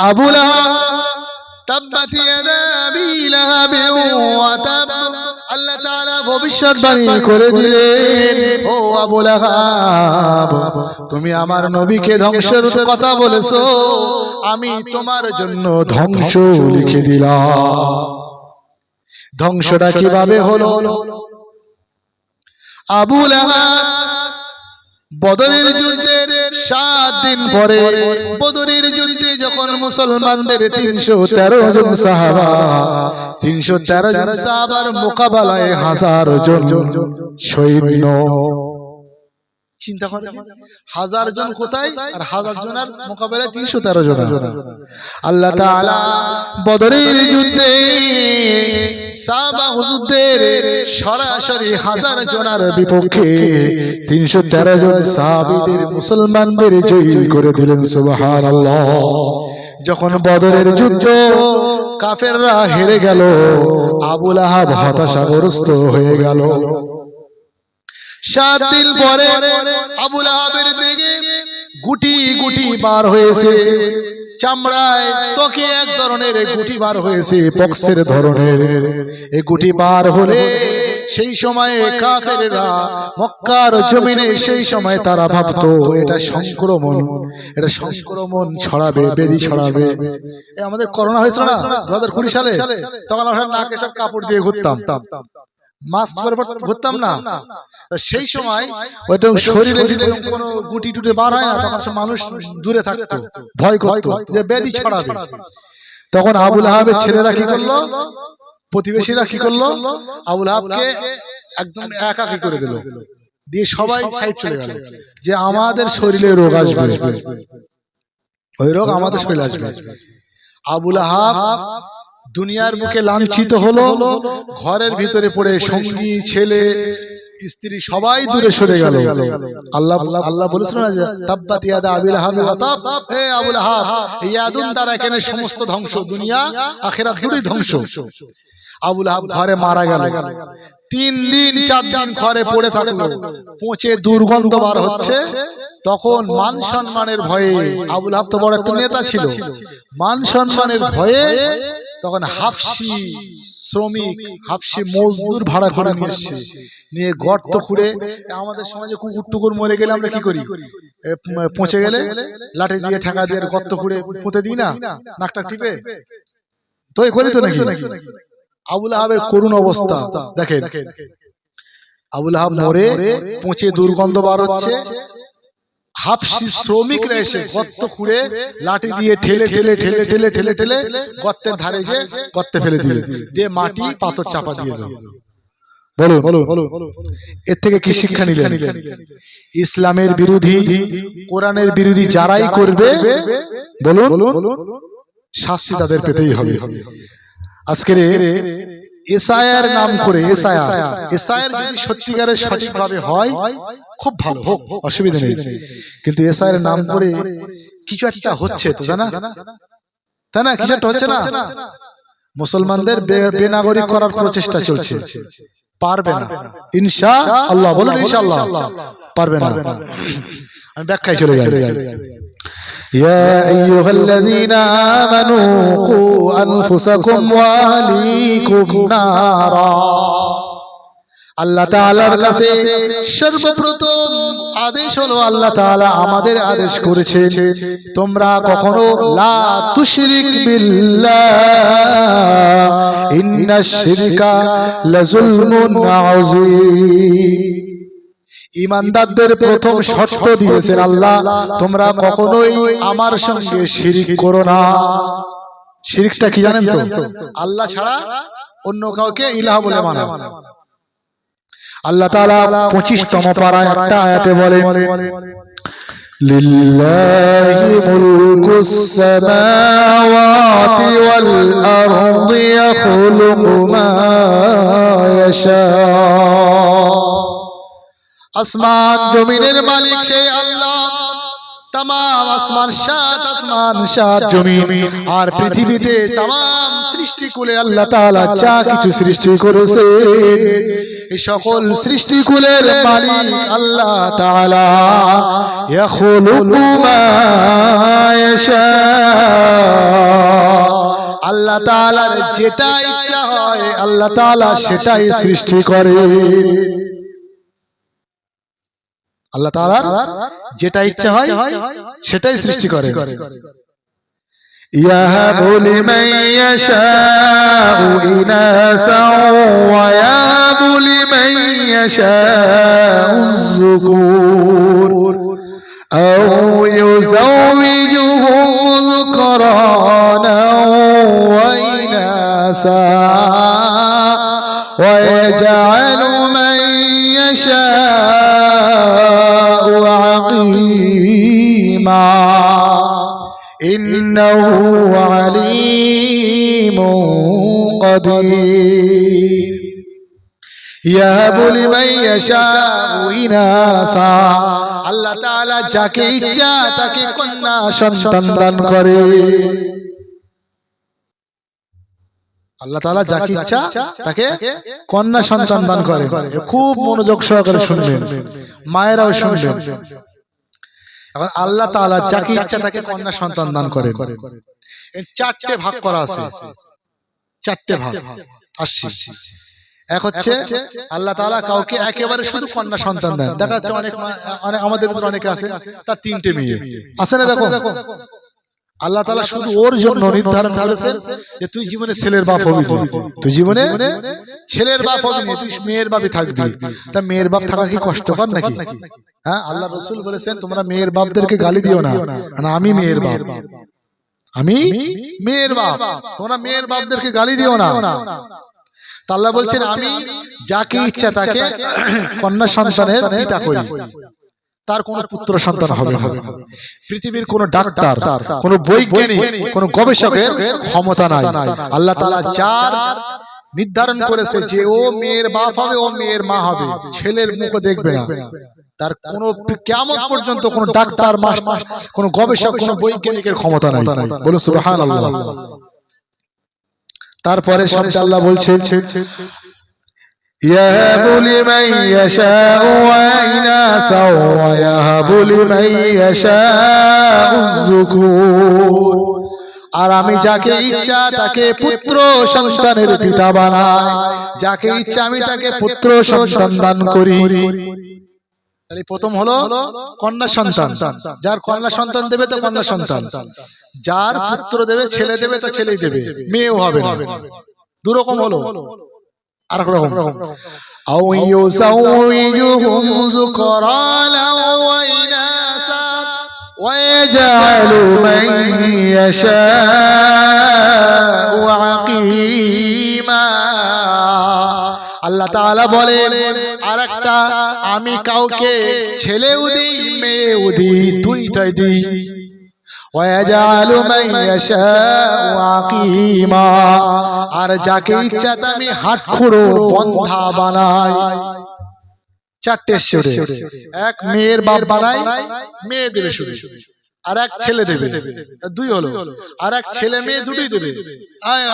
আবু লাহাব তাব্বাত ইয়াদা আবি লাহাবিন ওয়া তাব, আল্লাহ তাআলা ভবিষ্যৎবাণী করে দিলেন, ও আবু লাহাব, তুমি আমার নবীকে ধ্বংসের কথা বলেছো, আমি তোমার জন্য ধ্বংস লিখে দিলাম। ধ্বংসটা কিভাবে হলো? আবু লাহাব বদরের যুদ্ধের 7 দিন পরে, বদরের যুদ্ধে যখন মুসলমানদের 313 জন সাহাবা, 313 জন সাহাবার মোকাবেলায় 1000 জন সৈন্য। চিন্তা করেন, 1000 জন কোথায় আর 1000 জনের মোকাবেলায় 313 জন। আল্লাহ তাআলা বদরের যুদ্ধে সাহাবা হুজুরদের সরাসরি 1000 জনের বিপক্ষে 313 জন সাহাবীদের মুসলমানদের জয়ী করে দিলেন। সুবহানাল্লাহ। যখন বদরের যুদ্ধ কাফেররা হেরে গেল, আবু লাহাব হতাশাগ্রস্ত হয়ে গেল। 7 দিন পরে আবু লাহাবের দিকে গুটি গুটি বার হয়েছে, চামড়ায় ত্বকে এক ধরনের গুটি বার হয়েছে, পক্সের ধরনের। এই গুটি বার হলে সেই সময়ে কাফেররা মক্কার জমিনে, সেই সময় তারা ভাবতো এটা সংক্রমণ, এটা সংক্রমণ ছড়াবে, ব্যাধি ছড়াবে। আমাদের করোনা হয়েছিল না 2020 সালে, তখন আমরা নাকে সব কাপড় দিয়ে ঘুরতাম, মাস্ক পরে ঘুরতাম না। সেই সময় ওইটা শরীরে যদি কোনো গুটি টুটে বার হয় না, তখন সব মানুষ দূরে থাকতো, ভয় করতো যে ব্যাধি ছড়াবে। তখন আবু লাহাবের ছেলেরা কি করলো, প্রতিবেশীরা কি করলো, আবু লাহাবকে একদম একাকী করে দিল, দিয়ে সবাই সাইড চলে গেল যে আমাদের শরীরে রোগ আসবে, ওই রোগ আমাদের শরীরে আসবে। আবু লাহাব দুনিয়ার মুখে লাঞ্ছিত হলো, ঘরের ভিতরে পড়ে সঙ্গী, ছেলে, স্ত্রী সবাই দূরে সরে গেল। আল্লাহ বলেছিল না যে তাব্বাত ইয়াদা আবি লাহাব ওয়া তাব, হে আবু লাহাব, ইয়াদুন দ্বারা এখানে সমস্ত ধ্বংস, দুনিয়া আখিরাত দুটোই ধ্বংস। আবু লাহাব ঘরে মারা গেল। 3 দিন 4 দিন ঘরে পড়ে থাকলো, পচে দুর্গন্ধ বার হচ্ছে। তখন মান সম্মানের ভয়ে, আবু লাহাব তো বড় একটা নেতা ছিল, মান সম্মানের ভয়ে তখন হাফসি শ্রমিক, হাফসি মজদুর ভাড়া করে নিয়ে এসছে, নিয়ে গর্ত খুঁড়ে, আমাদের সমাজে কুকুর টুকুর মরে গেলে আমরা কি করি, পচে গেলে লাঠি দিয়ে ঠেকা দিয়ে গর্ত খুঁড়ে পুঁতে দিই না, নাকটা টিপে, তো এই করি তো নাকি। আবু লাহাবের করুণ অবস্থা দেখেন, আবু লাহাব মরে পচে দুর্গন্ধ বার হচ্ছে, হাফসি শ্রমিকরা এসে গর্ত খুঁড়ে লাঠি দিয়ে ঠেলে ঠেলে ঠেলে ঠেলে ঠেলে ঠেলে গর্তের ধারে যে গর্তে ফেলে দিয়ে মাটি পাথর চাপা দিয়ে দাও। বলো এর থেকে কি শিক্ষা নিলেন? ইসলামের বিরোধী, কোরআনের বিরোধী যারাই করবে, বলুন শাস্তি তাদের পেতেই হবে। আজকের এসআইআর নাম করে, এসআইআর যদি সত্যিকারের সঠিকভাবে হয় খুব ভালো, হোক, অসুবিধা নেই, কিন্তু এসআইআর নাম করে কিছু একটা হচ্ছে তো, তাই না, কিছু একটা হচ্ছে না। মুসলমানদের বেনাগরিক করার প্রচেষ্টা চলছে, পারবে না ইনশাআল্লাহ, বলুন ইনশাআল্লাহ পারবে না। আমি ব্যাখ্যায় চলে যাই। يا أيها الذين آمنوا قوا أنفسكم وأهليكم نارا। আল্লাহ তাআলার কাছে সর্বপ্রথম আদেশ হলো, আল্লাহ তাআলা আমাদের আদেশ করেছেন, তোমরা কখনো লা তুশরিক বিল্লাহ ইন্নাশ শিরকা লাযুলমুন আযীম। ঈমানদারদের প্রথম শর্ত দিয়েছেন আল্লাহ, তোমরা কখনোই আমার সঙ্গে শিরিক করো না। শিরিকটা কি জানেন তো? আল্লাহ ছাড়া অন্য কাউকে ইলাহ বলে মানা। আল্লাহ তাআলা 25তম পারায় একটা আয়াতে বলেন, লিল্লাহি মুলকুস সামাওয়াতি ওয়াল আরদি ইয়াখলুকু মা ইয়াশা। আসমান জমিনের মালিক সেই আল্লাহ, तमाम आसमान सात आसमान सात जमीन और पृथ्वीते तमाम सृष्टि कुले अल्लाह ताआला जा किछु सृष्टि करेছে এই সকল সৃষ্টি কুলের মালিক আল্লাহ তাআলা ইয়াখলুকু মা ইয়াশা তাআলার যেটা ইচ্ছা হয় আল্লাহ তাআলা সেটাই সৃষ্টি করে। আল্লাহ তাআলার যেটা ইচ্ছা হয় সেটাই সৃষ্টি করে। ইয়াহাবু লিমান ইয়াশাউ ইনাসাও ওয়া ইয়াহাবু লিমান ইয়াশাউ যুকুর আও ইউযাওিজুহুম যুকরানা ওয়া ইনাসা ওয়া ইয়াজআলু মান ইয়াশাউ আকিমা ইন্নাহু আলীমুন কাদির। ইয়াহাবু লিমান ইয়াশাউ ইনাসা, আল্লাহ তাআলা যাকে ইচ্ছা তাকে কন্যা সন্তান দান করে। আল্লাহ তাআলা যাকে ইচ্ছা তাকে কন্যা সন্তান দান করে। খুব মনোযোগ সহকারে শুনবেন, মায়েরাও শুনবেন। এখন আল্লাহ তাআলা যাকে ইচ্ছা তাকে কন্যা সন্তান দান করেন। এই চারটে ভাগ করা আছে, চারটে ভাগ আসছে। এক হচ্ছে আল্লাহ তাআলা কাউকে একেবারে শুধু কন্যা সন্তান দেন। দেখা যাচ্ছে অনেক আমাদের ভিতরে অনেকে আছে তার তিনটে মেয়ে আছে না, এরকম আল্লাহ তাআলা শুধু ওর জন্য নির্ধারণ করেছেন যে তুই জীবনে ছেলের বাপ হবি না, তুই জীবনে ছেলের বাপ হবি না, তুই মেয়ের বাপই থাকবি। তা মেয়ের বাপ থাকা কি কষ্টকর নাকি? হ্যাঁ, আল্লাহ রাসূল বলেছেন তোমরা মেয়ের বাপদেরকে গালি দিও না, আমি মেয়ের বাপ, আমি মেয়ের বাপ, তোমরা মেয়ের বাপদেরকে গালি দিও না। তা আল্লাহ বলছেন আমি যাকে ইচ্ছা তাকে কন্যা সন্তানের পিতা করি, তার কোনো পুত্র সন্তান হবে না। পৃথিবীর কোন ডাক্তার, কোন বৈজ্ঞানিক, কোন গবেষকের ক্ষমতা নাই। আল্লাহ তাআলা যার নির্ধারণ করেছে যে ও মেয়ের বাপ হবে, ও মেয়ের মা হবে, ছেলের মুখ দেখবে না, তার কোন কিয়ামত পর্যন্ত কোন ডাক্তার, কোন গবেষক, কোন বৈজ্ঞানিকের ক্ষমতা নাই। বলো সুবহানাল্লাহ। তারপরে শব্দ আল্লাহ বলছেন ইয়াহাবু লিমান ইয়াশাউ ইনাসা ওয়া ইয়াহাবু লিমান ইয়াশাউ যুকুর, আর আমি যাকে ইচ্ছা তাকে পুত্র সন্তানের পিতা বানাই, যাকে ইচ্ছা আমি তাকে পুত্র সন্তান দান করি। তাহলে প্রথম হলো কন্যা সন্তান, যার কন্যা সন্তান দেবে তো কন্যা সন্তান, যার পুত্র দেবে ছেলে দেবে তা ছেলেই দেবে, মেয়েও হবে না। দু রকম হলো। আর রকম আও ইউযাওিজুহুম যুকরানা ওয়া ইনাসা ওয়া ইয়াজআলু মান ইয়াশাউ আকিমা। আল্লাহ তাআলা বলেন আরেকটা, আমি কাউকে ছেলেও দিই মেয়েও দিই, দুইটাই দিই। ওয়াজালু মান ইয়াশাউ আকিমা, আর যাকে ইচ্ছা আমি হাতখুড়ো বন্ধা বানাই। চারটে সুরে, এক মেয়ের বাপ বানাই, মেয়ে দেবে শুধু, আর এক ছেলে দেবে, দুই হলো। আর এক ছেলে মেয়ে দুটোই দেবে।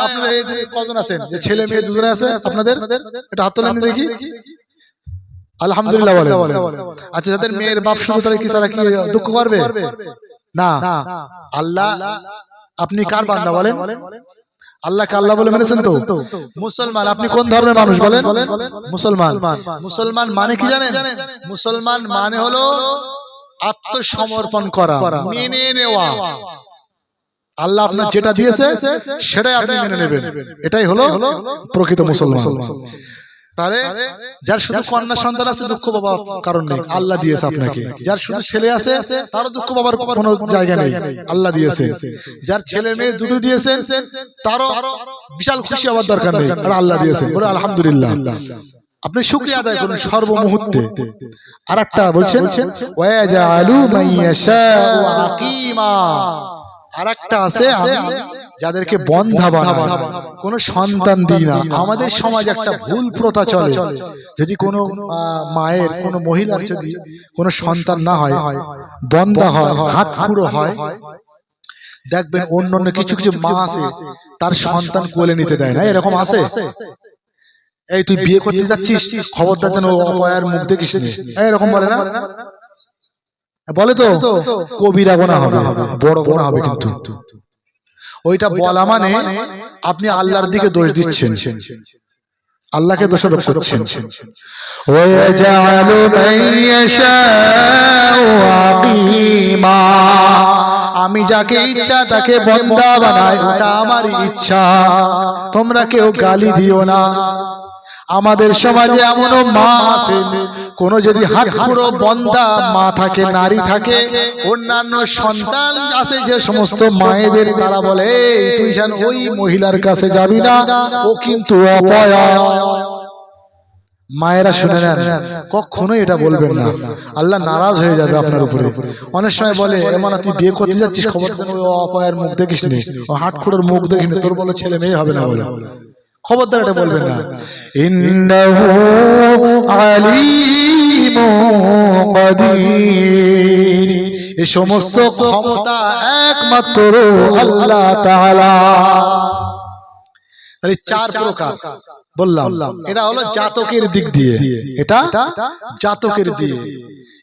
আপনারা কজন আছেন যে ছেলে মেয়ে দুজনে আছে আপনাদের? এটা হাত তোলেন দেখি। আলহামদুলিল্লাহ বলে। আচ্ছা, যাদের মেয়ের বাপ শুধু তারা কি দুঃখ করবে না? আল্লাহ, আপনি কার বান্দা বলেন? আল্লাহকে আল্লাহ বলে মেনেছেন তো? মুসলমান। আপনি কোন ধর্মের মানুষ বলেন? মুসলমান। মুসলমান মানে কি জানেন? মুসলমান মানে হলো আত্মসমর্পণ করা, মেনে নেওয়া। আল্লাহ আপনার যেটা দিয়েছে সেটাই আপনি মেনে নেবেন, এটাই হলো প্রকৃত মুসলমান। তাহলে যার শুধু কন্যা সন্তান আছে দুঃখ পাবার কারণ নেই, আল্লাহ দিয়েছে আপনাকে। যার শুধু ছেলে আছে তারও দুঃখ পাবার কোনো জায়গা নেই, আল্লাহ দিয়েছে। যার ছেলে মেয়ে দুটো দিয়েছেন তারও বিশাল খুশি হওয়ার দরকার নেই, আর আল্লাহ দিয়েছেন, বলে আলহামদুলিল্লাহ। আপনি শুকরিয়া আদায় করুন সর্ব মুহূর্তে। আর একটা বলছেন ওয়াজালু মান ইয়াশাউ আকিমা, আর একটা আছে আমি যাদেরকে বন্ধা বানাই, কোনো সন্তান দিই না। আমাদের সমাজে একটা ভুল প্রথা চলে, যদি কোনো মায়ের, কোনো মহিলার যদি কোনো সন্তান না হয়, বন্ধা হয়, হাত খুঁড়ো হয়, দেখবেন অন্য অন্য কিছু কিছু মা আছে তার সন্তান কোলে নিতে দেয় না, এরকম আছে। এই তুই বিয়ে করতে যাচ্ছিস, খবরদার যেন অপয়ার মুখ দেখিস না, এরকম বলে না? বলে তো, কবিরা গোনা হবে, বড় গোনা হবে। কিন্তু ওইটা বলা মানে আপনি আল্লাহর দিকে দোষ দিচ্ছেন, আল্লাহকে দোষারোপ করছেন। ওয়াজালু মাইয়াশাউ আকিমা, আমি যাকে ইচ্ছা তাকে বান্দা বানাই, ওটা আমার ইচ্ছা, তোমরা কেউ গালি দিও না। আমাদের সমাজে এমনও মা আছে, কোন যদি হাটখুড়ো বন্দা মা থাকে, নারী থাকে, অন্যান্য সন্তান আছে যে সমস্ত মায়েদের, তারা বলে তুই যেন ওই মহিলার কাছে যাবি না, ও কিন্তু অপয়া। মায়েরা শুনে নেন, কখনো এটা বলবেন না, আল্লাহ নারাজ হয়ে যাবে আপনার উপরে। অনেক সময় বলে এমন তুই বিয়ে করতে যাচ্ছিস, খবর ওই অপয়ার মুখ দেখিস নি, ও হাটখুড়োর মুখ দেখিস নি, তোর বলে ছেলে মেয়ে হবে না বলে, খবরদার এটা বলবেন না। ইন্নাহু আলিমুন কাদির, এই সমস্ত ক্ষমতা একমাত্র আল্লাহ তাআলা। এই চার প্রকার বললাম, এটা হলো জাতকের দিক দিয়ে, এটা জাতকের দিয়ে।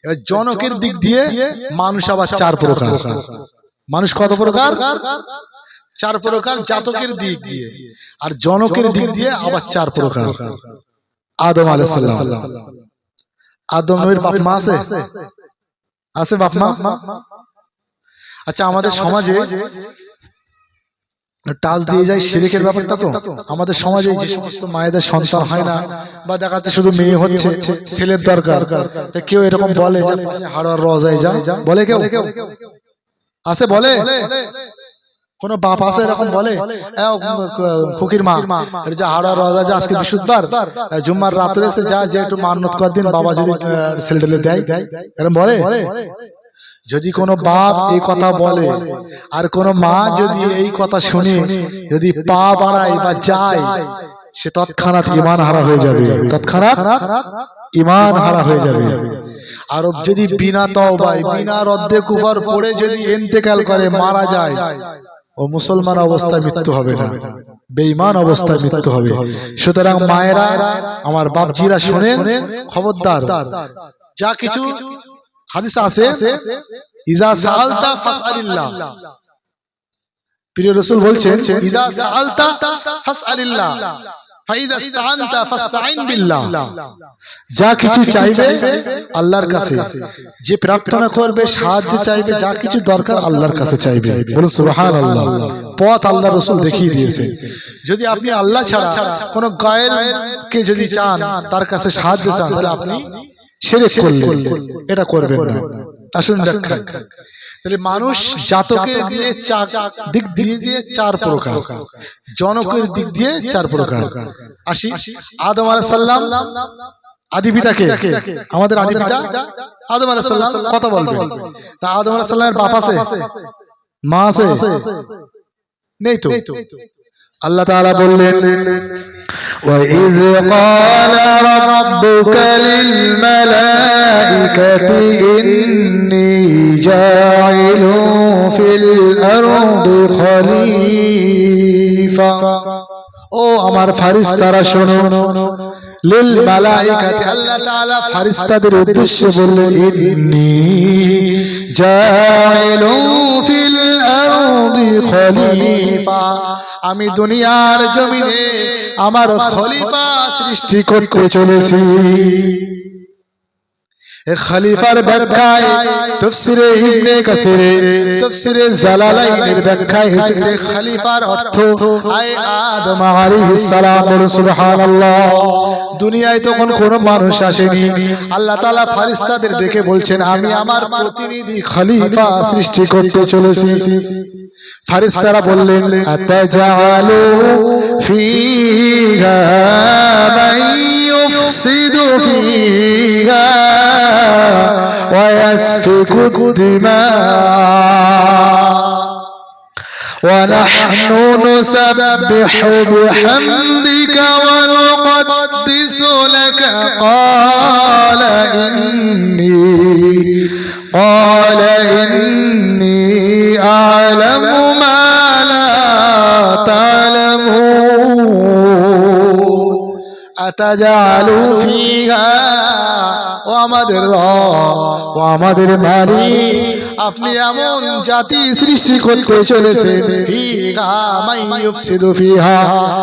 এবার জনকের দিক দিয়ে মানুষ আবার চার প্রকার। মানুষ কত প্রকার? চার প্রকার, জাতকের দিক দিয়ে। আর জনকের দিক দিয়ে আবার চার প্রকার। আদম আলাইহিস সালাম, আদম নবীর বাপ মা আছে? আছে বাপ মা? আচ্ছা, আমাদের সমাজে টাচ দিয়ে যায় শিরকের ব্যাপারটা। তো আমাদের সমাজে যে সমস্ত মায়েদের সন্তান হয় না, বা দেখা যাচ্ছে শুধু মেয়ে হচ্ছে, ছেলের দরকার, কেউ এরকম বলে হাড়োয়ার রজায় যায়, বলে কেউ আছে? বলে কোন বাপ আছে এরকম বলে? ফকির মা যে হাড়োয়ার রজা যা, আজকে বৃহস্পতিবার, জুম্মার রাত্রে এসে যা, যে একটু মান্নত কর দিন, বাবা যদি ছেলে দেয়, এরকম বলে? যদি কোনো বাপ এই কথা বলে আর কোনো মা যদি এই কথা শুনে যদি পা বাড়ায় বা যায়, সে তৎক্ষণাৎ ঈমান হারা হয়ে যাবে, তৎক্ষণাৎ ঈমান হারা হয়ে যাবে। আর যদি বিনা তওবায়, বিনা রদ্দে কুফর পড়ে যদি ইন্তেকাল করে, মারা যায়, ও মুসলমান অবস্থায় মৃত্যু হবে না, বেঈমান অবস্থায় মৃত্যু হবে। সুতরাং মায়েরা, আমার বাপজিরা শুনেন, খবরদার, যা কিছু হাদিস আছে, ইজা সাআলতা ফাসআলিল্লাহ, প্রিয় রাসূল বলছেন, ইজা সাআলতা ফাসআলিল্লাহ, ফাইদা ইসতাআনতা ফাসতাইন বিল্লাহ। যা কিছু চাইবে আল্লাহর কাছে, যে প্রার্থনা করবে, সাহায্য চাইবে, যা কিছু দরকার আল্লাহর কাছে চাইবে। বলুন সুবহানাল্লাহ। পথ আল্লাহ রাসূল দেখিয়ে দিয়েছেন। যদি আপনি আল্লাহ ছাড়া কোন গায়েরকে যদি চান, তার কাছে সাহায্য চান, তাহলে আপনি শিরক করলেন, এটা করবেন না। আসুন ব্যাখ্যা। তাহলে মানুষ জাতকের দিক দিয়ে চার প্রকার, জনকের দিক দিয়ে চার প্রকার। আসি আদম আলাইহিস সালাম, আদি পিতাকে, আমাদের আদি পিতা আদম আলাইহিস সালাম কথা বলবেন। তা আদম আলাইহিস সালামের বাপ আছে, মা আছে? নেই তো। আল্লাহ তাআলা বললেন, وَإِذْ قَالَ رَبُّكَ لِلْمَلَائِكَةِ إِنِّي جَاعِلٌ فِي الْأَرْضِ خَلِيفَةً। ও আমার ফারিস্তারা শোনো, লিল মালাইকাতি, আল্লাহ তাআলা ফারিস্তাদের উদ্দেশ্যে বললেন, ইন্নী জাইলুন ফিল আরদি খলিফা, আমি দুনিয়ার জমিনে আমার খলিফা সৃষ্টি করতে চলেছি। খলিফার ব্যাখ্যায় তাফসীরে ইবনে কাসিরে, তাফসীরে জালালাইনের ব্যাখ্যায় এসেছে খলিফার অর্থ আয় আদম আলাইহিস সালাম। সুবহানাল্লাহ। দুনিয়ায় তখন কোনো মানুষ আসেনি, আল্লাহ তাআলা ফেরেশতাদের ডেকে বলছেন, আমি আমার প্রতিনিধি খলিফা সৃষ্টি করতে চলেছি। ফেরেশতারা বললেন, আতাজালু ফিহা মান ইউফসিদু ফিহা ওয়া ইয়াসফিকু দিমা ওয়া নাহনু নুসাব্বিহু বিহামদিকা ওয়া নুকদ্দিসু লাকা ক্বালা ইন্নী আ'লামু মা লা তা'লামুন আতাজালু ফিহা, ও আমাদের রব, ও আমাদের মালিক, আপনি এমন জাতি সৃষ্টি করতে চলেছেন ফিহা মাইয়ুফসিদু ফিহা,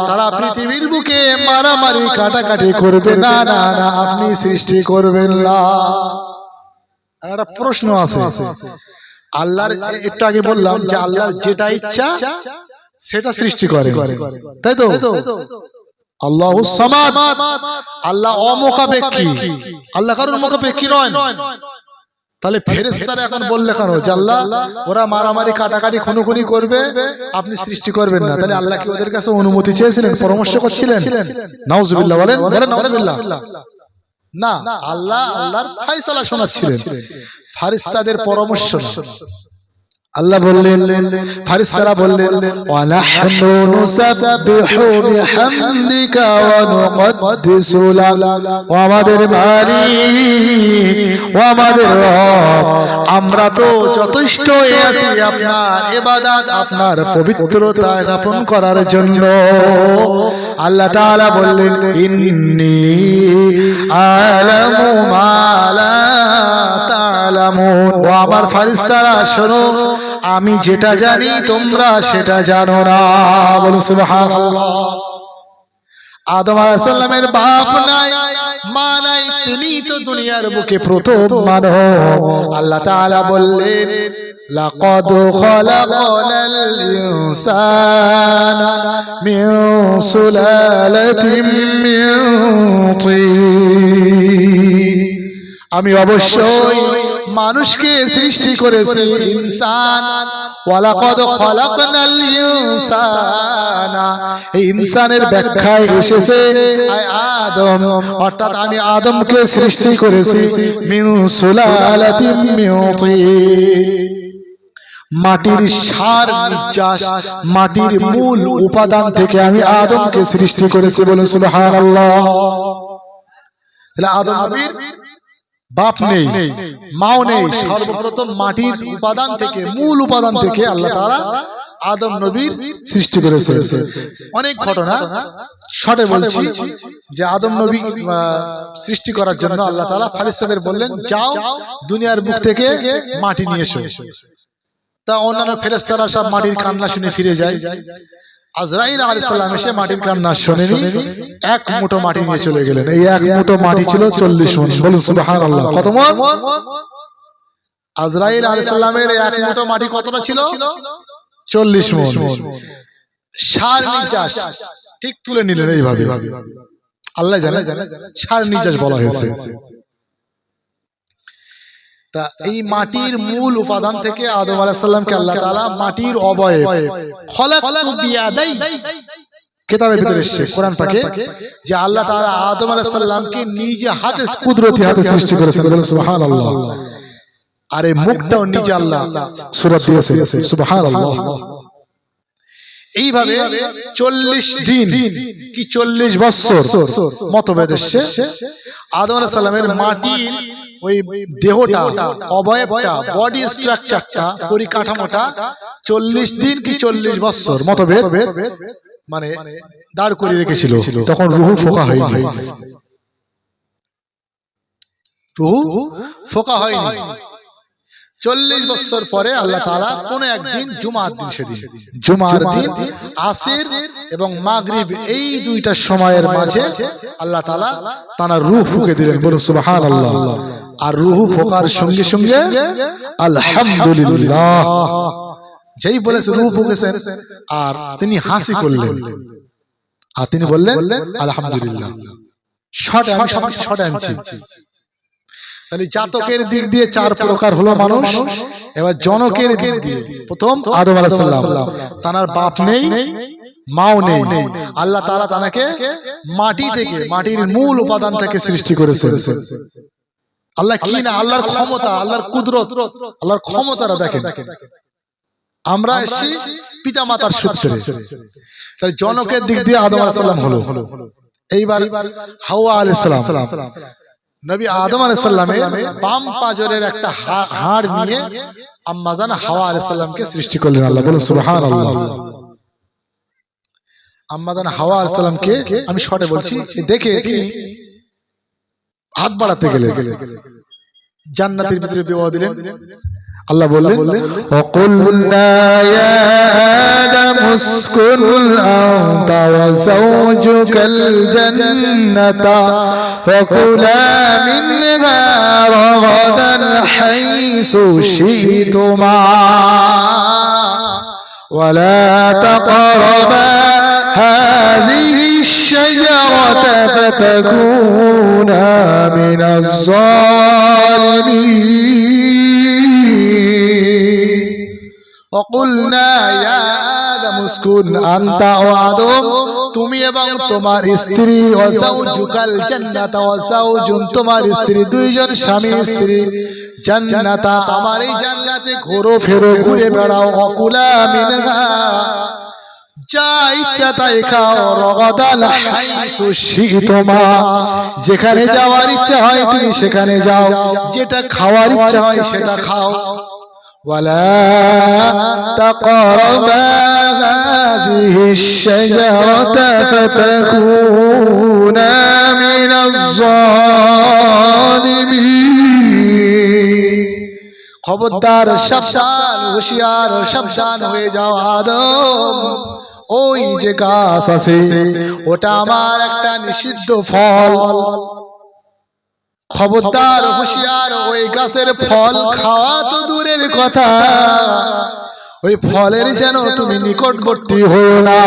তারা পৃথিবীর বুকে মারামারি কাটাকাটি করবে, না না না, আপনি সৃষ্টি করবেন না। একটা প্রশ্ন আছে, আল্লাহর একটু আগে বললাম যে আল্লাহর যেটা ইচ্ছা সেটা সৃষ্টি করে, তাই তো? আল্লাহুস সামাদ, আল্লাহ অমুখাপেক্ষী, আল্লাহ কারোর মুখাপেক্ষী নয়। তাহলে ফেরেশতারা এখন বললে কেন যে আল্লাহ ওরা মারামারি কাটাকাটি খুনোখুনি করবে, আপনি সৃষ্টি করবেন না? তাহলে আল্লাহ কি ওদের কাছে অনুমতি চেয়েছিলেন, পরামর্শ করছিলেন? নাউজুবিল্লাহ বলেন, বলেন নাউজুবিল্লাহ। না, আল্লাহ আল্লাহর ফয়সালা শোনাচ্ছিলেন, ফেরেশতাদের পরামর্শ না। আল্লাহ বললেন, ফেরেশতারা বললেন, ওয়া নাহনু নুসাব্বিহু বিহামদিকা ওয়া নুকদ্দিসু লাক, ও আমাদের মালিক, ও আমাদের রব, আমরা তো যথেষ্ট আছি আপনার ইবাদত, আপনার পবিত্রতা জ্ঞাপন করার জন্য। আল্লাহ তাআলা বললেন, ইন্নী আলামু মা লা তা'লামুন, ও আমার ফেরেশতারা শোনো, আমি যেটা জানি তোমরা সেটা জানো না। বলুন সুবহানাল্লাহ। আদম আলাইহিস সালামের বাপ নাই, মা নাই, তিনি তো দুনিয়ার বুকে প্রথম মানব। আল্লাহ তাআলা বললেন, লাকাদ খালাকনাল ইনসানা মিন সুলালাতিন মিন তিন, আমি অবশ্যই মানুষকে সৃষ্টি করেছি, ইনসান, ওয়ালাকাদ খালাকনাল ইনসানা, এই ইনসানের ব্যাখ্যায় এসেছে আদম, অর্থাৎ আমি আদমকে সৃষ্টি করেছি মিন সুলালাতিন মিন তিন, মাটির সার নির্যাস, মাটির মূল উপাদান থেকে আমি আদমকে সৃষ্টি করেছি। বলুন সুবহানাল্লাহ। তাহলে আদম নবীর বাপ নেই, মাও নেই, সর্বপ্রথম মাটির উপাদান থেকে, মূল উপাদান থেকে আল্লাহ তাআলা আদম নবীর সৃষ্টি করেছে। অনেক ঘটনা শর্টে বলছি যে আদম নবী সৃষ্টি করার জন্য আল্লাহ তাআলা ফেরেশতাদের বললেন, যাও দুনিয়ার বুক থেকে মাটি নিয়ে এসো। তা অন্যান্য ফেরেশতারা সব মাটির কান্না শুনে ফিরে যায়। আজরাইল আলাইহিস সালাম এসে মাটির কান্না শুনেনি, এক মুঠো মাটি নিয়ে চলে গেলেন। এই এক মুঠো মাটি ছিল 40 মণ। বলুন সুবহানাল্লাহ। কত মণ? আজরাইল আলাইহিস সালামের এক মুঠো মাটি কতটা ছিল? 40 মণ। সার নির্যাস ঠিক তুলে নিলেন এইভাবে, আল্লাহ জানে সার নির্যাস বলা হয়েছে। তা এই মাটির মূল উপাদান থেকে আদম আলাইহিস সালামকে আল্লাহ তাআলা মাটির অবয়ব খলাকতু বিয়াদাই, কিতাবের ভিতরে এসেছে কোরআন পাকে যে আল্লাহ তাআলা আদম আলাইহিস সালামকে নিজে হাতে, কুদরতি হাতে সৃষ্টি করেছেন। বলেন সুবহানাল্লাহ। আর এই মুখটাও নিজে আল্লাহ সূরত দিয়েছে। সুবহানাল্লাহ। এইভাবে 40 দিন কি 40 বছর মতভেদ এসেছে। আদম আলাইহিস সালামের মাটির ওই দেহটা, অবয়বটা, বডি স্ট্রাকচারটা, পরিকাঠামোটা 40 দিন কি 40 বছর মতভেদ মানে দাঁড় করে রেখেছিল। তখন রূহ ফোকা হয়নি, রূহ ফোকা হয়নি। 40 বছর পরে আল্লাহ তাআলা কোন একদিন জুমার দিন, সেদিন জুমার দিন আসর এবং মাগরিব এই দুইটা সময়ের মাঝে আল্লাহ তাআলা তার রূহ ফুঁকে দিলেন। বলুন সুবহানাল্লাহ। আর রূহ ফোকার সঙ্গে সঙ্গে আলহামদুলিল্লাহ যেই বলেছে রূহ ফুঁকেছেন, আর তিনি হাসি করলেন, আর তিনি বললেন আলহামদুলিল্লাহ। শর্টে আমি সব শর্টে আনছি। তাহলে জাতকের দিক দিয়ে 4 প্রকার হলো মানুষ। এবার জনকের দিক দিয়ে প্রথম আদম আলাইহিস সালাম, তার বাপ নেই, মাও নেই। আল্লাহ তাআলা তাকে মাটি থেকে, মাটির মূল উপাদান থেকে সৃষ্টি করেছেন। আল্লাহ কি না, আল্লাহর ক্ষমতা, আল্লাহর কুদরত, আল্লাহর ক্ষমতাটা দেখেন। আমরা এসেছি পিতা মাতার সূত্রে। তাহলে জনকের দিক দিয়ে আদম আলাইহিস সালাম হলো। এইবার হাওয়া আলাইহিস সালাম, নবী আদম আলাইহিস সালামের বাম পাজরের একটা হাড় নিয়ে আম্মা জান হাওয়া আলাইহিস সালামকে সৃষ্টি করলেন আল্লাহ। বলুন সুবহানাল্লাহ। আম্মা জান হাওয়া আলাইহিস সালামকে আমি শর্টে বলছি, দেখে তিনি হাত বাড়াতে গেলেন, জান্নাতের ভিতরে বিবাহ দিলেন। আল্লাহ বললেন ওয়াকুলনা ইয়া আদম উসকুন আনতা ওয়া যাওজুকাল জান্নাতা ফাকুলা মিনহা রাগাদান হাইসু শি'তুমা ওয়ালা তাকরাবা হাযিহি আশ-শাজারাতা ফাতাকুনা মিনাজ জালিমিন। وقلنا يا آدم اسكن أنت وآدم তুমি এবং তোমার স্ত্রী ওয়াজাউজুকাল জান্নাতা ওয়াজাউজুন তোমার স্ত্রী দুইজন স্বামী স্ত্রী জান্নাতা আমার এই জান্নাতে ঘোরো ফেরো ঘুরে বেড়াও অকুলা মিনহা যা ইচ্ছা তাই খাও রগাদাল হাইসু শি'তুমা যেখানে যাওয়ার ইচ্ছা হয় তুমি সেখানে যাও যেটা খাওয়ার ইচ্ছা হয় সেটা খাও ولا تقربا هذه الشجرة فتكونا من الظالمين খবরদার সাবধান হুঁশিয়ার সাবধান হয়ে যাও আদম ওই যে গাছ আছে ওটা আমার একটা নিষিদ্ধ ফল খবরদার হুঁশিয়ার ওই গাছের ফল খাওয়া তো দূরের কথা ওই ফলের যেন তুমি নিকটবর্তী হও না।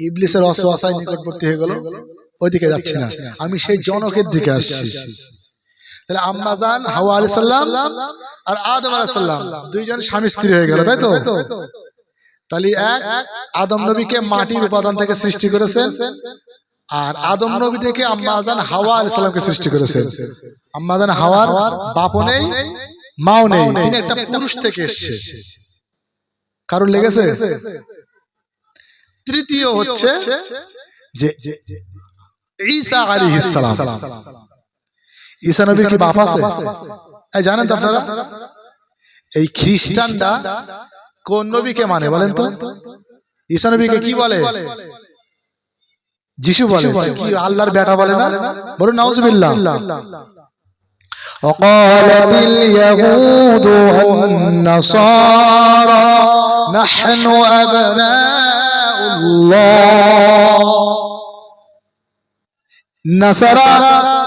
ইবলিসের ওয়াসওয়াসায় নিকটবর্তী হয়ে গেল ওইদিকে যাচ্ছে না আমি সেই জনকের দিকে আসছি। তাহলে আম্মা জান হাওয়া আলাইহিস সালাম আর আদম আলাইহিস সালাম দুইজন স্বামী স্ত্রী হয়ে গেল তাই তো। তাহলে এক আদম নবীকে মাটির উপাদান থেকে সৃষ্টি করেছেন আর আদম নবী থেকে আম্মা জান হাওয়া আলাইহিস সালামকে সৃষ্টি করেছেন। আম্মা জান হাওয়ার বাপও নেই মাও নেই তিনি একটা পুরুষ থেকে এসেছে কারণ লেগেছে। তৃতীয় হচ্ছে যে ঈসা আলাইহিস সালাম ঈসা নবীর কি বাপ আছে এই জানেন তো আপনারা? এই খ্রিস্টানরা কোন নবীকে মানে বলেন তো? ঈসা নবীকে কি বলে? যিশু বলে কি আল্লাহর বেটা বলে না? বলুন নাউজুবিল্লাহ। وقالت اليهود والنصارى نحن أبناء الله নাসারা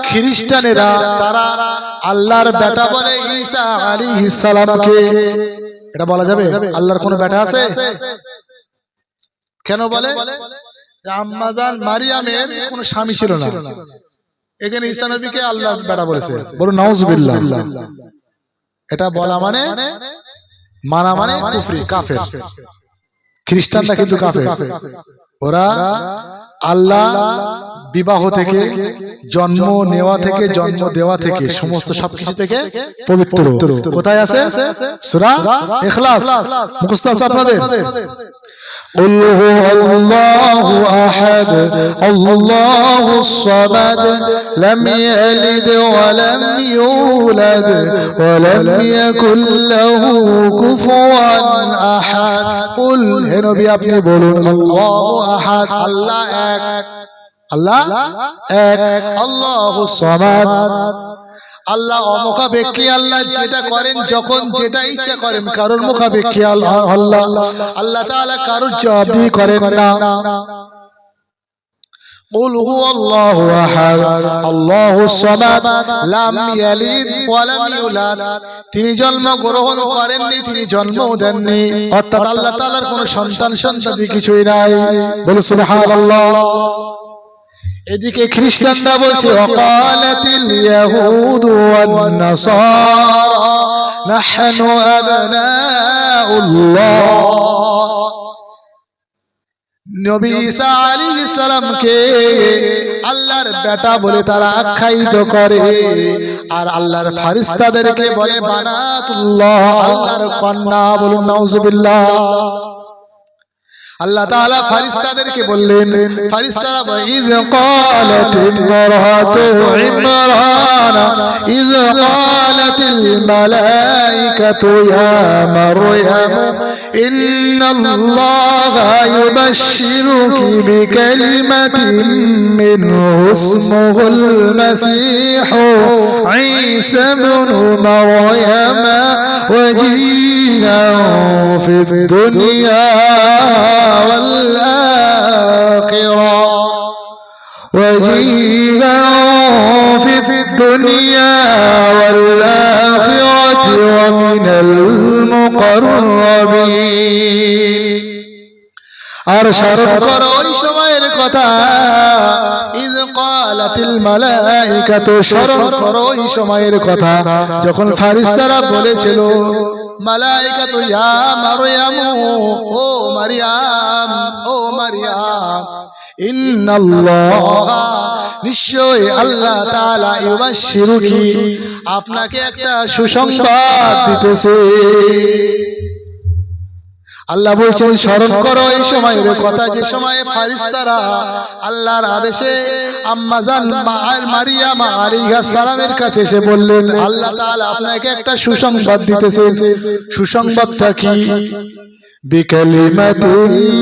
খ্রিস্টানেরা তারা আল্লাহর বেটা বলে ঈসা আলাইহিস সালামকে। এটা বলা যাবে আল্লাহর কোনো বেটা আছে? কেন বলে? আম্মা জান মারিয়ামের কোনো স্বামী ছিল না এখানে ঈসা নবীকে আল্লাহর বেটা বলেছে। বলুন নাউজুবিল্লাহ। এটা বলা মানে মানা মানে কুফরি কাফের। খ্রিস্টানরা কিন্তু কাফের। ওরা আল্লাহ বিবাহ থেকে জন্ম নেওয়া থেকে জন্ম দেওয়া থেকে সমস্ত সবকিছু থেকে পবিত্র। কোথায় আছে? সূরা ইখলাস মুখস্থ আছে আপনাদের? قل هو الله أحد الله الصمد لم يلد ولم يولد ولم يكن له كفوا أحد قل হে নবী আপনি বলুন আল্লাহু আহাদ আল্লাহ এক আল্লাহ এক আল্লাহুস সামাদ আল্লাহ অমুখাপেক্ষী আল্লাহ যেটা করেন যখন যেটা ইচ্ছা করেন কারোর মুখাপেক্ষী আল্লাহ আল্লাহ তাআলা কারোর জবাবদিহি করেন না। قل هو الله احد الله الصمد لم يلد ولم يولد তিনি জন্ম গ্রহণ করেননি তিনি জন্মও দেননি অর্থাৎ আল্লাহ তাআলার কোনো সন্তান সন্ততি কিছুই নাই। বলো সুবহানাল্লাহ। এদিকে খ্রিস্টানরা বলছে ওয়াকালাতিল ইয়াহুদু ওয়ান নাসারা নাহনু আবনাউল্লাহ নবী ঈসা আলাইহিস সালামকে আল্লাহর বেটা বলে তারা আখ্যায়িত করে আর আল্লাহর ফেরেশতাদেরকে বলে বানাতুল্লাহ আল্লাহর কন্যা। বলুন নাউজুবিল্লাহ। আল্লাহ তাআলা ফেরেশতাদেরকে বললেন ফেরেশতারা ইয ক্বালাত ইমরাতু ইমরান ইয ক্বালাতিল মালাইকাতু ইয়া মারইয়াম ইন্নাল্লাহা ইউবাশশিরুকি বিকালিমাতিন মিনহু ইসমুহুল মাসীহু ঈসা ইবনু মারয়াম ওয়াজিহান ফিদ দুনিয়া ওয়াল আখিরা وجيها في الدنيا والآخرة ومن المقربين আর স্মরণ করো ওই সময়ের কথা ইয ক্বালাতিল মালাইকাতু স্মরণ করো ওই সময়ের কথা যখন ফেরেশতারা বলেছিল মালাইকাতু ইয়া মারয়াম ও মারয়াম ও মারয়াম ইন্নাল্লাহা নিশ্চয় আল্লাহ তাআলা ইউবাশশিরুকি আপনাকে একটা সুসংবাদ দিতেছে আল্লাহ বলছেন স্মরণ করো এই সময়ের কথা যে সময়ে ফেরেশতারা আল্লাহর আদেশে আম্মা জান মারইয়াম আলাইহিস সালামের কাছে এসে বললেন আল্লাহ তাআলা আপনাকে একটা সুসংবাদ দিতেছে সুসংবাদটা কি بكلمة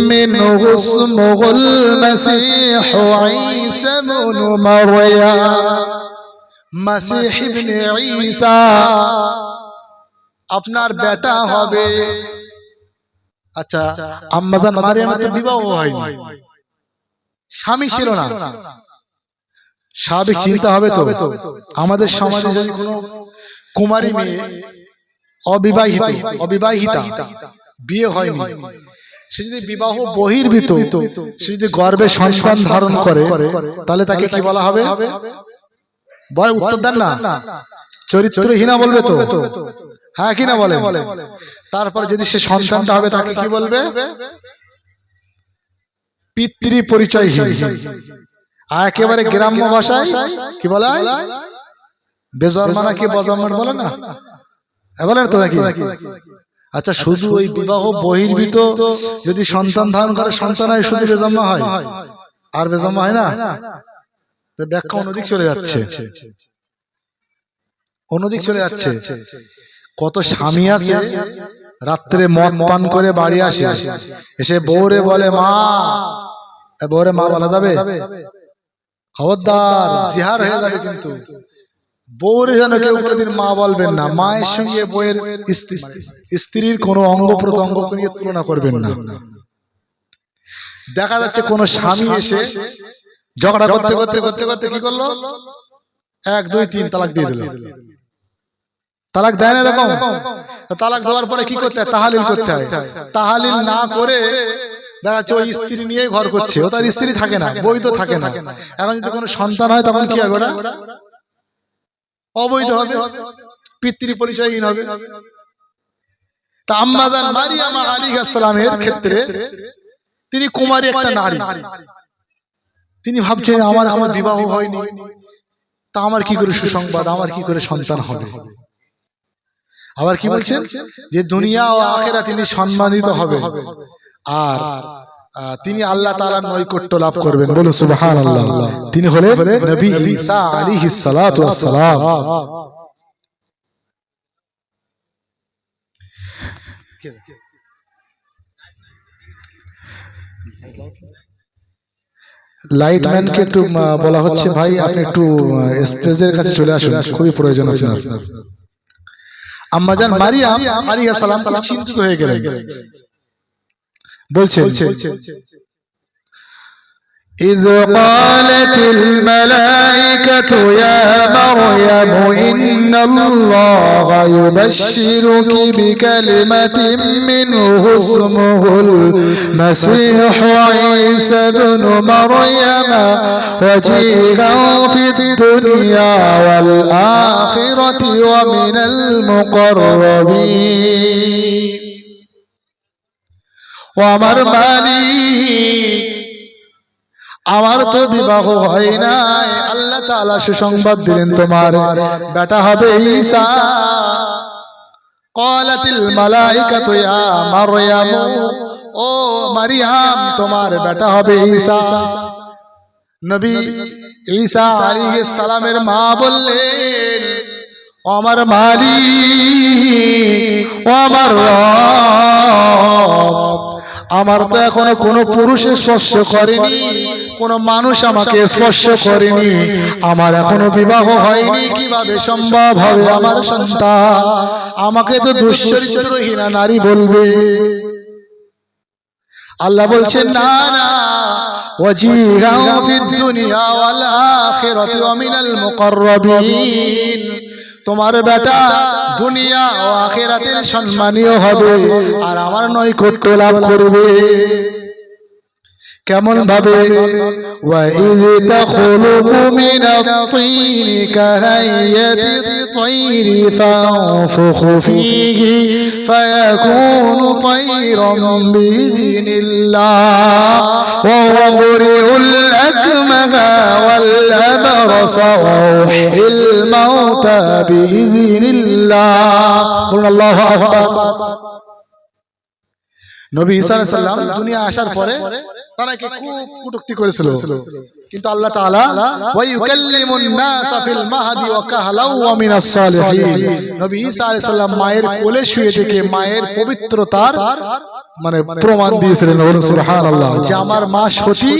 منه اسمه المسيح عيسى بن مريم مسيح ابن عيسى আপনার বেটা হবে আচ্ছা আম্মাজান মারিয়ামের তো বিবাহ হয়নি স্বামী ছিল না স্বাভাবিক চিন্তা হবে তো আমাদের সমাজে যদি কোনো কুমারী মেয়ে অবিবাহিতা বিয়ে হয়নি সে যদি বিবাহ বহির্ভূত সে যদি গর্ভে সন্তান ধারণ করে তাহলে তাকে কি বলা হবে বলে উত্তর দেন না চরিত্রহীনা বলবে তো হ্যাঁ কি না বলে তারপর যদি সে সন্তানটা হবে তাকে কি বলবে পিতৃ পরিচয়হীন একেবারে গ্রাম্য ভাষায় কি বলা হয় বেজন্মা কি বজন্মা বলে না বলেন তো নাকি আচ্ছা শুধু ওই বিবাহ বহির্ভূত যদি সন্তান ধারণ করে সন্তান হয় শুধু বেজন্মা হয় আর বেজন্মা হয় না তো ব্যাখ্যা অন্যদিক চলে যাচ্ছে কত স্বামী আছে রাত্রে মদ পান করে বাড়ি আসে এসে বউরে বলে মা বউরে মা বলা যাবে খবরদার জিহার হয়ে যাবে কিন্তু বউরে যেন কেউ কোনোদিন মা বলবেন না মায়ের সঙ্গে বউয়ের স্ত্রীর কোনো অঙ্গ প্রত্যঙ্গ নিয়ে তুলনা করবেন না দেখা যাচ্ছে কোন স্বামী এসে ঝগড়া করতে করতে করতে করতে কি করলো 1 2 3 তালাক দিয়ে দিল তালাক দেয় না এরকম তালাক দেওয়ার পরে কি করতে হয় তাহালিল করতে হয় তাহালিল না করে দেখা যাচ্ছে ওই স্ত্রী নিয়ে ঘর করছে ও তার স্ত্রী থাকে না বৈধ থাকে না এখন যদি কোনো সন্তান হয় তখন কি হবে ওটা অবৈধ হবে পিতৃ পরিচয়হীন হবে তা আম্মা জান মারিয়াম আলাইহিস সালামের ক্ষেত্রে তিনি কুমারী একটা নারী তিনি ভাবছেন আমার বিবাহ হয়নি তা আমার কি করে সুসংবাদ আমার কি করে সন্তান হবে আবার কি বলছেন যে দুনিয়া ও আখিরাতে তিনি সম্মানিত হবে আর তিনি আল্লাহ তাআলার নৈকট্য লাভ করবেন বলুন সুবহানাল্লাহ তিনি হলেন নবী ঈসা আলাইহিস সালাতু ওয়াস সালাম লাইটম্যানকে একটু বলা হচ্ছে ভাই আপনি একটু স্টেজের কাছে চলে আসুন খুবই প্রয়োজন আপনার আম্মা জান মারিয়াম আলাইহিস সালাম চিন্তিত হয়ে গেলেন বলছেন إذ قالت الملائكة يا مريم إن الله يبشرك بكلمة منه اسمه المسيح عيسى بن مريم وجيها في الدنيا والآخرة ومن المقربين وأمر مالك আমার তো বিবাহ হয় না আল্লাহ তাআলা সুসংবাদ দিলেন তোমার বেটা হবে ঈসা ক্বালাতিল মালাইকাতু ইয়া মারয়াম ও মারিয়াম তোমার বেটা হবে ঈসা নবী ঈসা আলাইহিস সালামের মা বললেন ও আমার মালিক ও আমার রব আমার তো এখনো কোনো পুরুষ স্পর্শ করেনি, কোনো মানুষ আমাকে স্পর্শ করেনি, আমার এখনো বিবাহ হয়নি, কিভাবে সম্ভব হবে আমার সন্তান? আমাকে তো দুশ্চরিত্রহীনা নারী বলবে। আল্লাহ বলছেন না না, ওয়াজিরাও ফিদ দুনিয়া ওয়াল আখিরাতি ওয়া মিনাল মুকাররাবিন, তোমার বেটা দুনিয়া ও আখিরাতের সম্মানীয় হবে আর আমার নৈকট্য লাভ করবে। কেমন ভাবে? ওয়া ইয তাখলুকু মিনাত-তীনি কাহাইয়াতিত-তয়রি ফানফুখু ফীহি ফায়াকুনু তায়রান বিইذنিল্লাহ ওয়া উবরিউল আকমাহা ওয়াল আবরাসা ওয়া উহয়িল মাউতা বিইذنিল্লাহ। বলুন আল্লাহু আকবার। নবী ঈসা আলাইহিস সালাম দুনিয়া আসার পরে তারাকে খুব কটূক্তি করেছিল, কিন্তু আল্লাহ তাআলা ওয়া ইউকাল্লিমুন নাসা ফিল মাহদি ওয়া কাহলাও ওয়া মিনাস সালিহিন, নবী ঈসা আলাইহিস সালাম মায়ের কোলে শুয়ে থেকে মায়ের পবিত্রতার মানে প্রমাণ দিয়েছিলেন। সুবহানাল্লাহ, যে আমার মা সতী,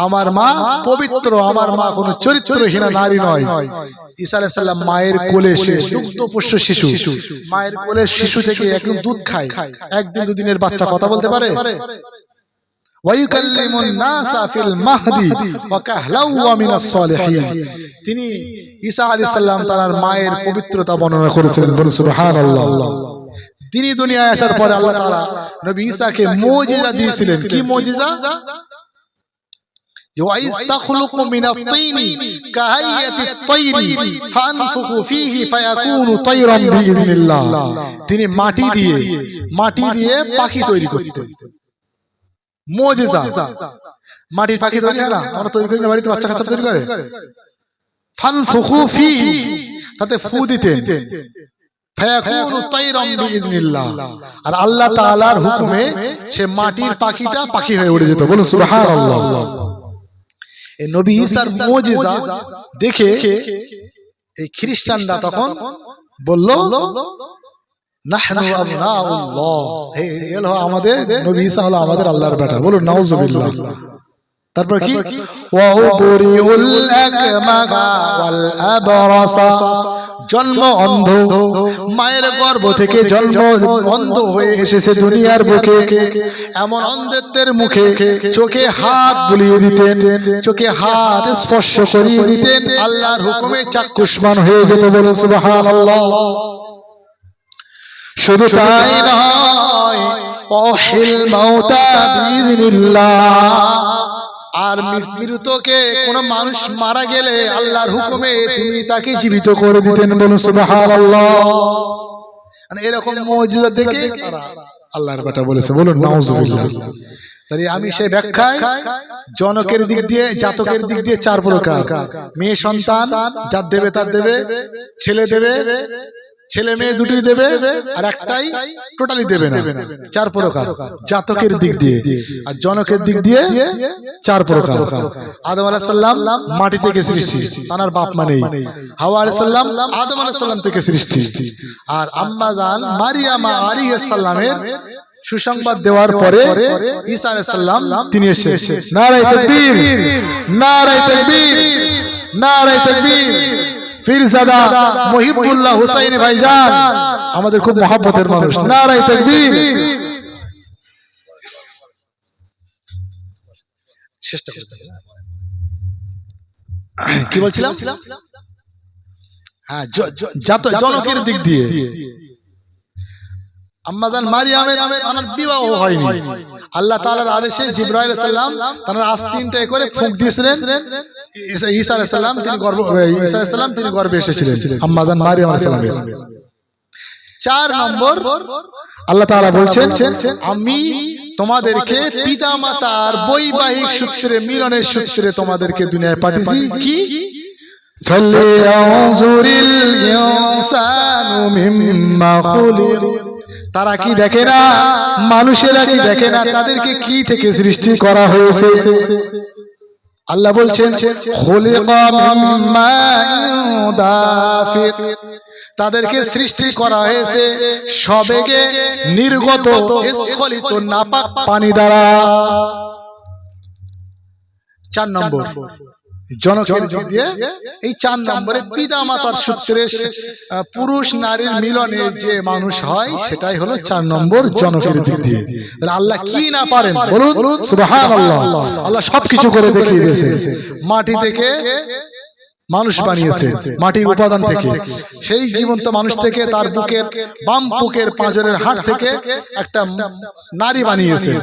আমার মা পবিত্র, আমার মা কোনো চরিত্রহীনা নারী নয়। ঈসা আলাইহিস সালাম মায়ের কোলে সে দুগ্ধপোষ্য শিশু, মায়ের কোলে শিশু থেকে একদম দুধ খায়, একদিন দুদিনের বাচ্চা কথা বলতে পারে। ওয়ায়ুকাল্লিমুন নাসা ফিল মাহদি ওয়া কাহলাও ওয়া মিনাস সালিহিন, তিনি ঈসা আলাইহিস সালাম তার মায়ের পবিত্রতা বর্ণনা করেছিলেন। সুবহানাল্লাহ। তিনি দুনিয়ায় আসার পরে আল্লাহ তাআলা নবী ঈসাকে মুজিজা দিয়েছিলেন। কি মুজিজা? যে ওয়া ইস্তাখলুকু মিনাত-তীনি কাহাইয়াতিত-তয়রি ফানফুখু ফীহি ফায়াকুনু তায়রান বিইذنিল্লাহ, তিনি মাটি দিয়ে পাখি তৈরি করতেন। মুজিজা, মাটির পাখি তৈরি হয় না, আমরা তৈরি করি না, বাড়িতে বাচ্চা কাচ্চা তৈরি করে। ফানফুখু ফীহি, তাতে ফু দিতেন, ফায়াকুনু তায়রান বিইذنিল্লাহ, আর আল্লাহ তাআলার হুকুমে সে মাটির পাখিটা পাখি হয়ে উড়ে যেত। বলুন সুবহানাল্লাহ। এই নবী ঈসার মুজিজা দেখে এই খ্রিস্টানরা তখন বলল, নাহনু আবনাউল্লাহ, আমাদের নবী ঈসা হলো আমাদের আল্লাহর বেটা। বলুন নাউজুবিল্লাহ। তারপর কি? ওয়া উবরিউল আকমাহা ওয়াল আবরাসা, জন্ম অন্ধ, মায়ের গর্ভ থেকে জন্ম অন্ধ হয়ে এসেছে দুনিয়ার বুকে, এমন অন্ধত্বের মুখে চোখে হাত বুলিয়ে দিতেন, চোখে হাত স্পর্শ করিয়ে দিতেন, আল্লাহর হুকুমে চাক্ষুষ্মান হয়ে যেত। বলুন সুবহানাল্লাহ। শুধু তাই নয়, ওহিল মাউতা বিইذنিল্লাহ, আর মৃতকে কোন মানুষ মারা গেলে আল্লাহর হুকুমে তিনি তাকে জীবিত করে দিতেন। বলুন সুবহানাল্লাহ। মানে এরকম মুজিজা দেখে তারা আল্লাহর বেটা বলেছে। বলুন নাউজুবিল্লাহ। তাই আমি সেই ব্যাখ্যায় জনকের দিক দিয়ে, জাতকের দিক দিয়ে চার প্রকার, মেয়ে সন্তান যার দেবে তার দেবে, ছেলে দেবে, ছেলে মেয়ে দুটি দেবে, আর একটাই টোটালি দেবে না। চার প্রকার জাতকের দিক দিয়ে, আর জনকের দিক দিয়ে চার প্রকার। আদম আলাইহিস সালাম মাটি থেকে সৃষ্টি, তার বাপ মা নেই। হাওয়া আলাইহিস সালাম আদম আলাইহিস সালাম থেকে সৃষ্টি, আর আম্মা জান মারিয়াম আলাইহিস সালামের সুসংবাদ দেওয়ার পরে ঈসা আলাইহিস সালাম তিনি এসে, নারায়ে তাকবীর, নারায়ে তাকবীর, নারায়ে তাকবীর। পীরজাদা মুহিবুল্লাহ হুসাইনি ভাইজান আমাদের খুব মহব্বতের মানুষ, নারায়ে তাকবীর। কি বলছিলাম? হ্যাঁ, জনকের দিক দিয়ে আম্মাজান মারিয়ামের বিবাহ হয়নি। আল্লাহ তাআলার আদেশে জিবরাইল আলাইহিস সালাম তার আস্তিনটা করে ফুঁক দিয়েছিলেন, ঈসা আলাইহিস সালাম তিনি গর্ভে এসেছিলেন আম্মাজান মারিয়াম আলাইহিস সালামের। 4 নম্বর আল্লাহ তাআলা বলছেন, আমি তোমাদেরকে পিতা মাতার বৈবাহিক সূত্রে, মিলনের সূত্রে তোমাদেরকে দুনিয়ায় পাঠিয়েছি। কি? ফালিয়ানজুরিল ইনসানু মিম্মা খুলিক, তারা কি দেখে না, মানুষেরা কি দেখে না তাদেরকে কি থেকে সৃষ্টি করা হয়েছে? আল্লাহ বলছেন, খুলিকা মিন মাইন দাফিক, তাদেরকে সৃষ্টি করা হয়েছে সবেগে নির্গত স্খলিত নাপাক পানি দ্বারা। 4 নম্বর জনকের দিক দিয়ে, এই 4 নম্বরে পিতা মাতার সূত্রে পুরুষ নারীর মিলনে যে মানুষ হয় সেটাই হলো 4 নম্বর জনকের দিক দিয়ে। আল্লাহ কি না পারেন বলুন সুবহানাল্লাহ। আল্লাহ সবকিছু করে দেখিয়ে দিয়েছে। মাটি থেকে মানুষ বানিয়েছে, মাটির উপাদান থেকে, সেই জীবন্ত মানুষ থেকে তার বুকের বাম বুকের পাঁজরের হাড় থেকে একটা নারী বানিয়েছে,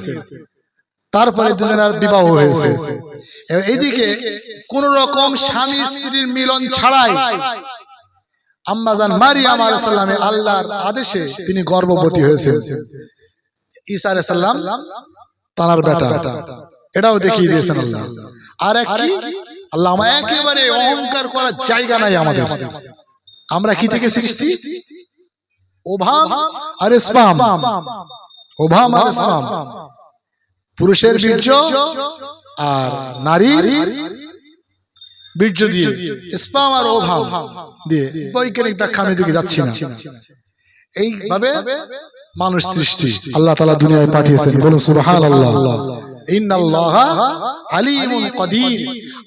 তারপরে দুজনের বিবাহ হয়েছে। এইদিকে কোন রকম স্বামী স্ত্রীর মিলন ছাড়াই আম্মাজান মারিয়াম আলাইহিস সালামের আল্লাহর আদেশে তিনি গর্ভবতী হয়েছেন। ঈসা আলাইহিস সালাম তার বেটা, এটাও দেখিয়ে দিয়েছেন আল্লাহ। আর এক কি আল্লাহ একেবারে অহংকার করার জায়গা নাই আমাদের। আমরা কি থেকে সৃষ্টি? ওভাম আর স্পাম, ওভাম আর স্পাম, পুরুষের বীর্য আর নারীর বীর্য দিয়ে, স্পাম আর ওভাম দিয়ে। বৈজ্ঞানিক ব্যাখ্যা আমি দিকে যাচ্ছি না। এইভাবে মানুষ সৃষ্টি আল্লাহ তাআলা দুনিয়ায় পাঠিয়েছেন। বলুন সুবহানাল্লাহ। ইন্নাল্লাহা আলিমুন কাদির,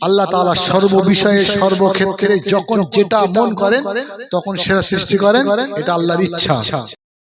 আল্লাহ তাআলা সর্ব বিষয়ে সর্বক্ষেত্রে যখন যেটা মন করেন তখন সেটা সৃষ্টি করেন, এটা আল্লাহর ইচ্ছা।